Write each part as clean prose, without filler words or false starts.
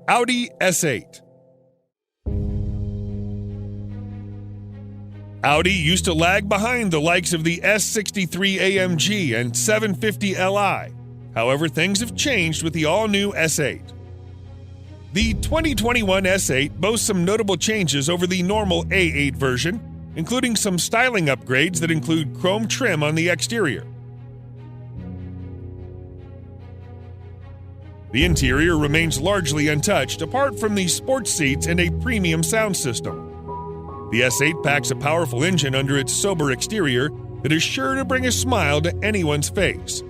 Audi S8. Audi used to lag behind the likes of the S63 AMG and 750 Li. However, things have changed with the all-new S8. The 2021 S8 boasts some notable changes over the normal A8 version, including some styling upgrades that include chrome trim on the exterior. The interior remains largely untouched, apart from the sports seats and a premium sound system. The S8 packs a powerful engine under its sober exterior that is sure to bring a smile to anyone's face.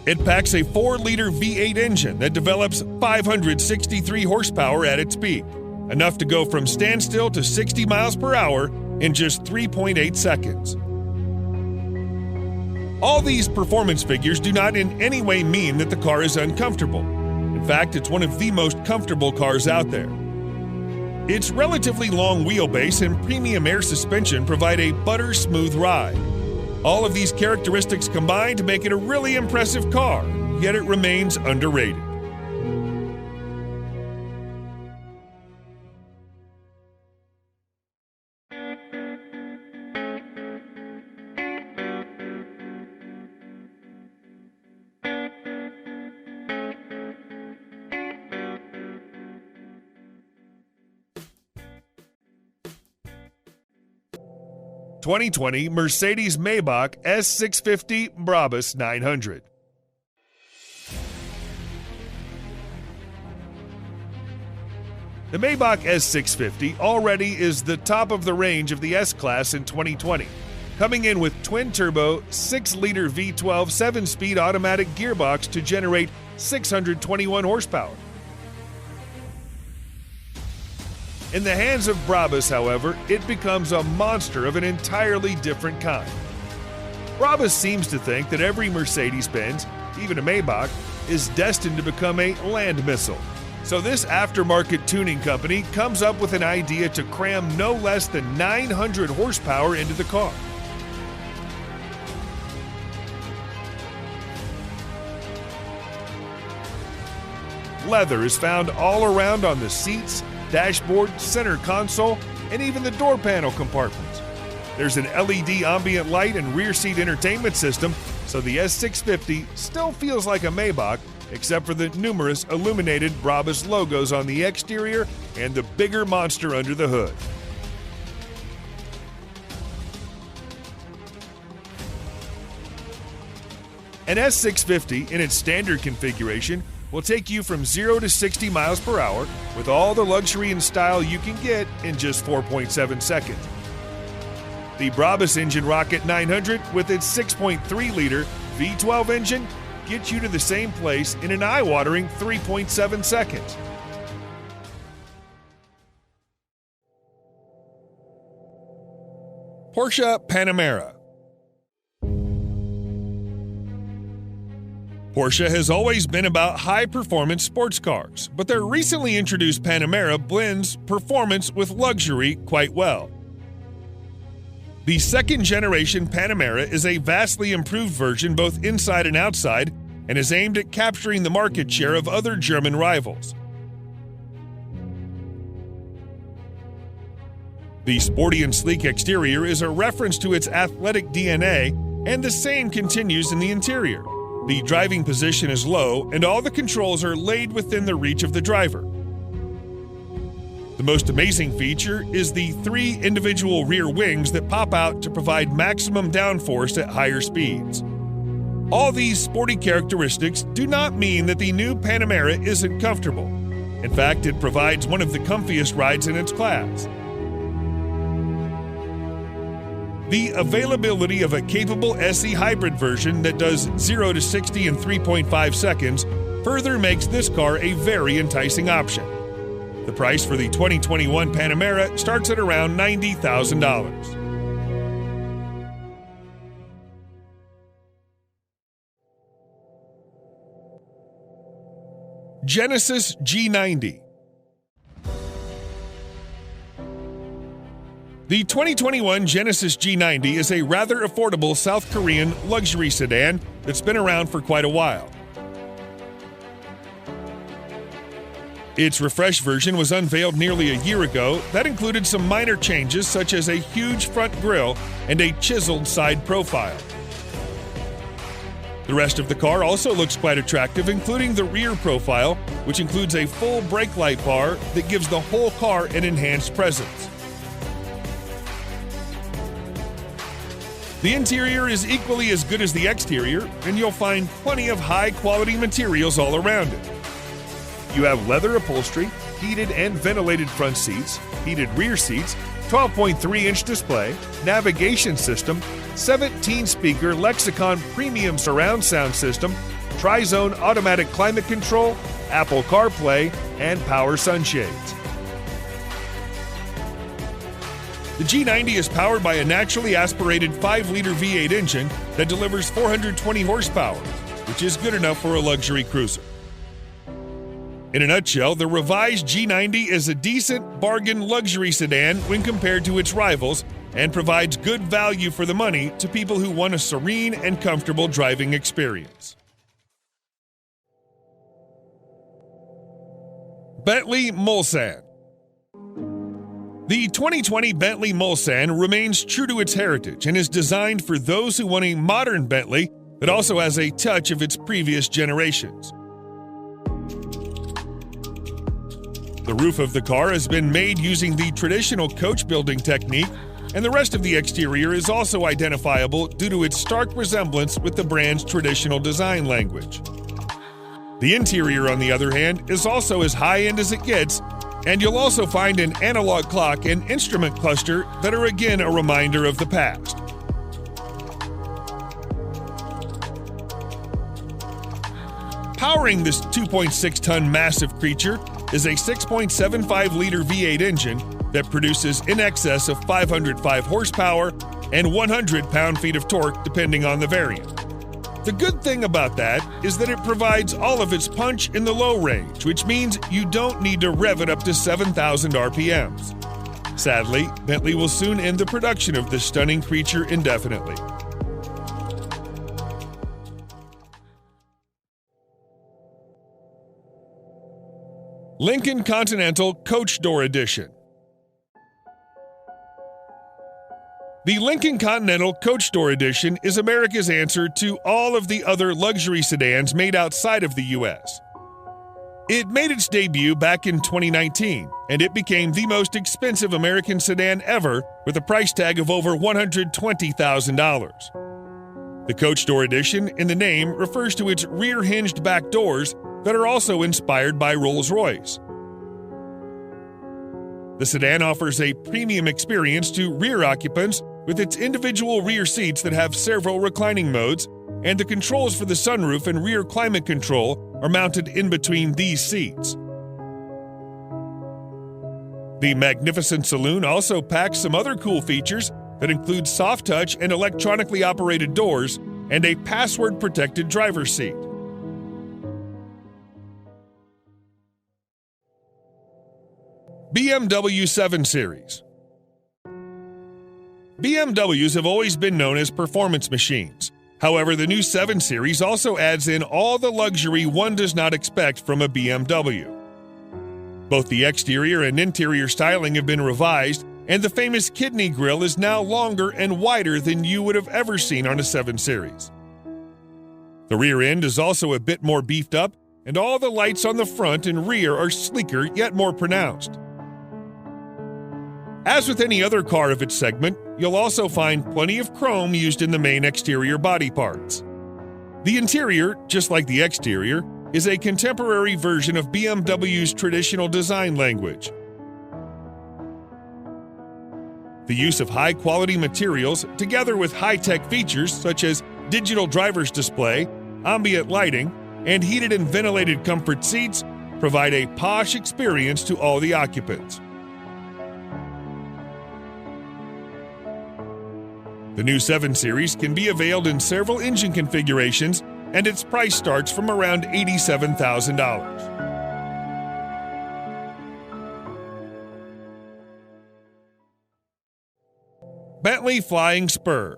It packs a 4-liter V8 engine that develops 563 horsepower at its peak, enough to go from standstill to 60 miles per hour in just 3.8 seconds. All these performance figures do not in any way mean that the car is uncomfortable. In fact, it's one of the most comfortable cars out there. Its relatively long wheelbase and premium air suspension provide a butter-smooth ride. All of these characteristics combine to make it a really impressive car, yet it remains underrated. (2020) Mercedes-Maybach S650 Brabus 900. The Maybach S650 already is the top of the range of the S-Class in 2020, coming in with twin-turbo 6-liter V12 7-speed automatic gearbox to generate 621 horsepower. In the hands of Brabus, however, it becomes a monster of an entirely different kind. Brabus seems to think that every Mercedes-Benz, even a Maybach, is destined to become a land missile. So this aftermarket tuning company comes up with an idea to cram no less than 900 horsepower into the car. Leather is found all around on the seats, dashboard, center console, and even the door panel compartments. There's an LED ambient light and rear seat entertainment system, so the S650 still feels like a Maybach, except for the numerous illuminated Brabus logos on the exterior and the bigger monster under the hood. An S650 in its standard configuration will take you from 0 to 60 miles per hour with all the luxury and style you can get in just 4.7 seconds. The Brabus Engine Rocket 900 with its 6.3-liter V12 engine gets you to the same place in an eye-watering 3.7 seconds. Porsche Panamera. Porsche has always been about high-performance sports cars, but their recently introduced Panamera blends performance with luxury quite well. The second-generation Panamera is a vastly improved version both inside and outside, and is aimed at capturing the market share of other German rivals. The sporty and sleek exterior is a reference to its athletic DNA, and the same continues in the interior. The driving position is low, and all the controls are laid within the reach of the driver. The most amazing feature is the 3 individual rear wings that pop out to provide maximum downforce at higher speeds. All these sporty characteristics do not mean that the new Panamera isn't comfortable. In fact, it provides one of the comfiest rides in its class. The availability of a capable SE hybrid version that does 0 to 60 in 3.5 seconds further makes this car a very enticing option. The price for the 2021 Panamera starts at around $90,000. Genesis G90. The 2021 Genesis G90 is a rather affordable South Korean luxury sedan that's been around for quite a while. Its refreshed version was unveiled nearly a year ago. That included some minor changes such as a huge front grille and a chiseled side profile. The rest of the car also looks quite attractive, including the rear profile, which includes a full brake light bar that gives the whole car an enhanced presence. The interior is equally as good as the exterior, and you'll find plenty of high-quality materials all around it. You have leather upholstery, heated and ventilated front seats, heated rear seats, 12.3-inch display, navigation system, 17-speaker Lexicon premium surround sound system, tri-zone automatic climate control, Apple CarPlay, and power sunshades. The G90 is powered by a naturally aspirated 5-liter V8 engine that delivers 420 horsepower, which is good enough for a luxury cruiser. In a nutshell, the revised G90 is a decent bargain luxury sedan when compared to its rivals and provides good value for the money to people who want a serene and comfortable driving experience. Bentley Mulsanne. The 2020 Bentley Mulsanne remains true to its heritage and is designed for those who want a modern Bentley that also has a touch of its previous generations. The roof of the car has been made using the traditional coach building technique, and the rest of the exterior is also identifiable due to its stark resemblance with the brand's traditional design language. The interior, on the other hand, is also as high-end as it gets, and you'll also find an analog clock and instrument cluster that are again a reminder of the past. Powering this 2.6-ton massive creature is a 6.75-liter V8 engine that produces in excess of 505 horsepower and 100 pound-feet of torque depending on the variant. The good thing about that is that it provides all of its punch in the low range, which means you don't need to rev it up to 7,000 RPMs. Sadly, Bentley will soon end the production of this stunning creature indefinitely. Lincoln Continental Coach Door Edition. The Lincoln Continental Coach Door Edition is America's answer to all of the other luxury sedans made outside of the U.S. It made its debut back in 2019, and it became the most expensive American sedan ever with a price tag of over $120,000. The Coach Door Edition in the name refers to its rear-hinged back doors that are also inspired by Rolls-Royce. The sedan offers a premium experience to rear occupants with its individual rear seats that have several reclining modes, and the controls for the sunroof and rear climate control are mounted in between these seats. The magnificent saloon also packs some other cool features that include soft touch and electronically operated doors and a password-protected driver's seat. BMW 7 Series. BMWs have always been known as performance machines. However, the new 7 Series also adds in all the luxury one does not expect from a BMW. Both the exterior and interior styling have been revised, and the famous kidney grille is now longer and wider than you would have ever seen on a 7 Series. The rear end is also a bit more beefed up, and all the lights on the front and rear are sleeker yet more pronounced. As with any other car of its segment, you'll also find plenty of chrome used in the main exterior body parts. The interior, just like the exterior, is a contemporary version of BMW's traditional design language. The use of high-quality materials, together with high-tech features such as digital driver's display, ambient lighting, and heated and ventilated comfort seats, provide a posh experience to all the occupants. The new 7 Series can be availed in several engine configurations, and its price starts from around $87,000. Bentley Flying Spur.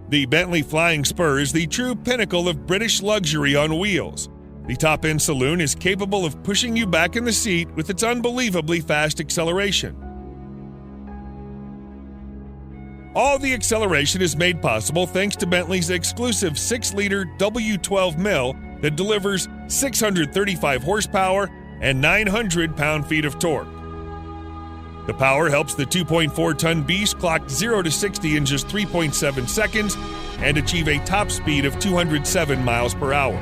The Bentley Flying Spur is the true pinnacle of British luxury on wheels. The top-end saloon is capable of pushing you back in the seat with its unbelievably fast acceleration. All the acceleration is made possible thanks to Bentley's exclusive 6-liter W12 mill that delivers 635 horsepower and 900 pound-feet of torque. The power helps the 2.4-ton beast clock 0 to 60 in just 3.7 seconds and achieve a top speed of 207 miles per hour.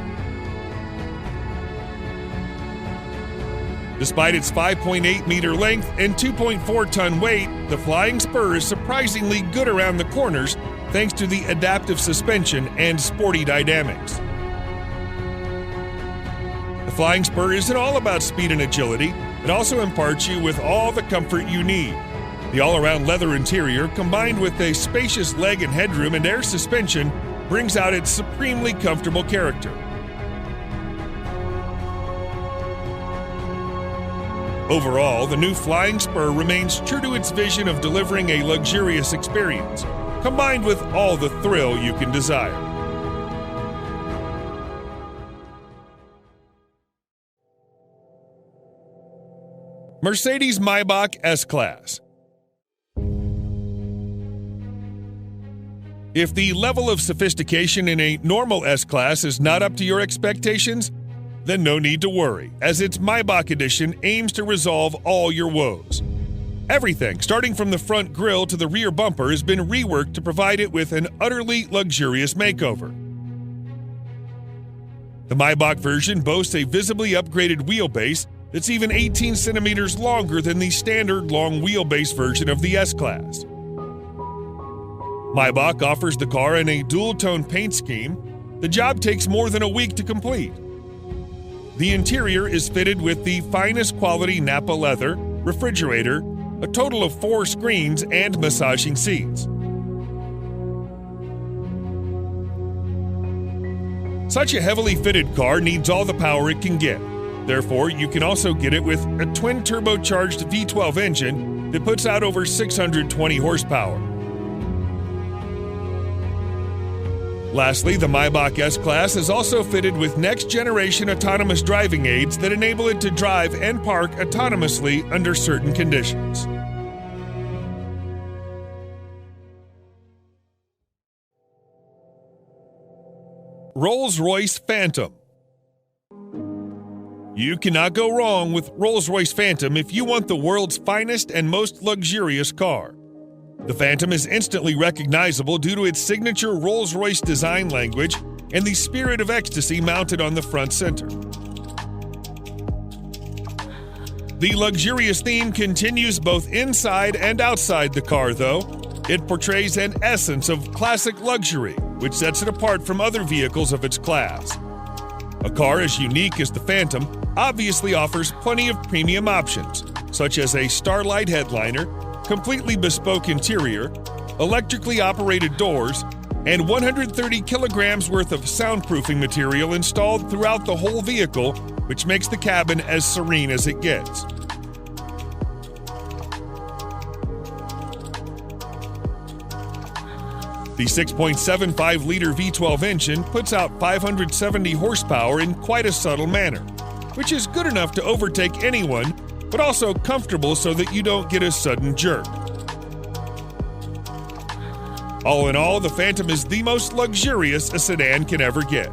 Despite its 5.8-meter length and 2.4-ton weight, the Flying Spur is surprisingly good around the corners thanks to the adaptive suspension and sporty dynamics. The Flying Spur isn't all about speed and agility. It also imparts you with all the comfort you need. The all-around leather interior, combined with a spacious leg and headroom and air suspension, brings out its supremely comfortable character. Overall, the new Flying Spur remains true to its vision of delivering a luxurious experience, combined with all the thrill you can desire. Mercedes Maybach S-Class. If the level of sophistication in a normal S-Class is not up to your expectations, then no need to worry, as its Maybach edition aims to resolve all your woes. Everything, starting from the front grille to the rear bumper, has been reworked to provide it with an utterly luxurious makeover. The Maybach version boasts a visibly upgraded wheelbase that's even 18 centimeters longer than the standard long wheelbase version of the S-Class. Maybach offers the car in a dual-tone paint scheme. The job takes more than a week to complete. The interior is fitted with the finest quality Napa leather, refrigerator, a total of 4 screens, and massaging seats. Such a heavily fitted car needs all the power it can get. Therefore, you can also get it with a twin-turbocharged V12 engine that puts out over 620 horsepower. Lastly, the Maybach S-Class is also fitted with next-generation autonomous driving aids that enable it to drive and park autonomously under certain conditions. Rolls-Royce Phantom. You cannot go wrong with Rolls-Royce Phantom if you want the world's finest and most luxurious car. The Phantom is instantly recognizable due to its signature Rolls-Royce design language and the spirit of ecstasy mounted on the front center. The luxurious theme continues both inside and outside the car, though. It portrays an essence of classic luxury, which sets it apart from other vehicles of its class. A car as unique as the Phantom obviously offers plenty of premium options, such as a Starlight headliner, completely bespoke interior, electrically operated doors, and 130 kilograms worth of soundproofing material installed throughout the whole vehicle, which makes the cabin as serene as it gets. The 6.75-liter V12 engine puts out 570 horsepower in quite a subtle manner, which is good enough to overtake anyone, but also comfortable so that you don't get a sudden jerk. All in all, the Phantom is the most luxurious a sedan can ever get.